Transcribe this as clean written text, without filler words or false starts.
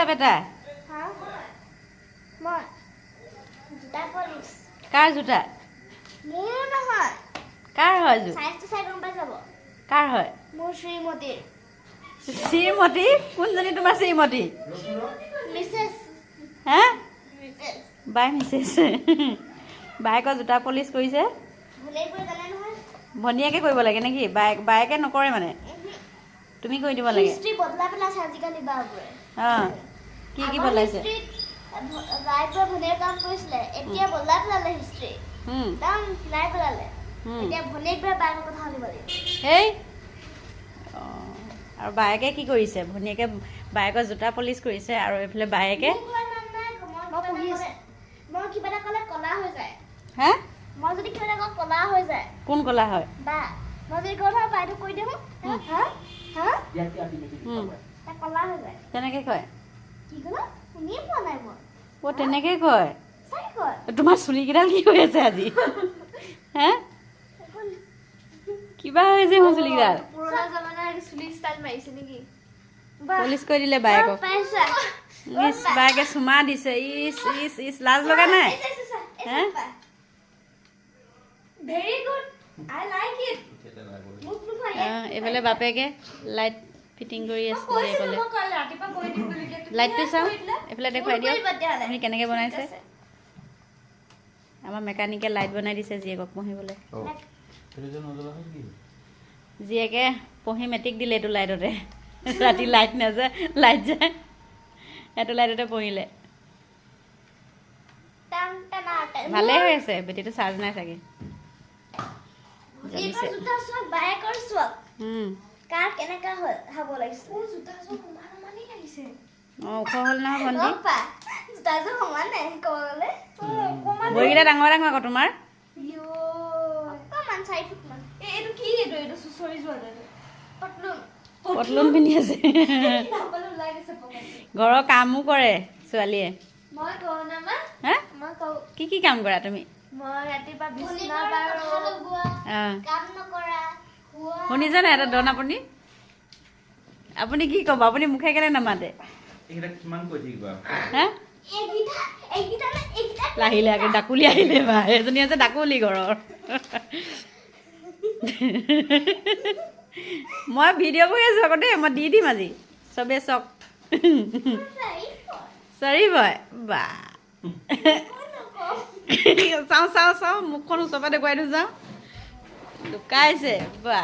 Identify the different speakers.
Speaker 1: বেটা কাৰ জোতা কাৰ হয় কাৰ হয় শ্ৰীমতী কোনজনী তোমাৰ শ্ৰীমতী হে বাই মিছেছ বায়েকৰ জোতা পলিচ কৰিছে ভনীয়েকে কৰিব লাগে নেকি বায়েকে নকৰে মানে তুমি কৰি দিব লাগে অঁ কি বদলাইছে সেই আৰু বায়েকে কি কৰিছে ভনীয়েকে বায়েকৰ জোতা পলিচ কৰিছে আৰু এইফালে বায়েকে হে কোন কলা হয় তেনেকে কয় অ তেনেকে কয় তোমাৰ চুলিকেইডাল কি হৈ আছে আজি হে কিবা হৈছে মোৰ চুলিকেইডাল পলিচ কৰি দিলে বায়েকক ইচ বায়েকে চুমা দিছে ইচ ইচ ইচ লাজ লগা নাই হে এইফালে বাপেকে লাইট ফিটিং কৰি আছে লাইটটো চাওঁ এইফালে দেখুৱাই দিয়ক আপুনি কেনেকৈ বনাইছে আমাৰ মেকানিকে লাইট বনাই দিছে জীয়েকক পঢ়িবলৈ জীয়েকে পঢ়ি মেট্ৰিক দিলে এইটো লাইটতে ৰাতি লাইট নাযায় লাইট যায় এইটো লাইটতে পঢ়িলে ভালেই হৈ আছে বেটেৰীটো চাৰ্জ নাই চাগে ওখ হ'ল নহয় ভণ্টি ভৰিকেইটা ডাঙৰ ডাঙৰ আকৌ তোমাৰ পটলুন পিন্ধি আছে ঘৰৰ কামো কৰে ছোৱালীয়ে কি কাম কৰা তুমি শুনিছে নাই এটা দন আপুনি কি ক'ব আপুনি মুখে কেনে নামাতে আহিলে আকৌ ডাকুলি আহিলে বা এজনী আছে ডাকুলি ঘৰৰ মই ভিডিঅ' কৰি আছোঁ আকৌ দেই মই দি দিম আজি চবেই চক চৰি বয় বা চাওঁ মুখখন ওচৰৰ পৰা দেখুৱাই দিওঁ চাওঁ লুকাইছে বা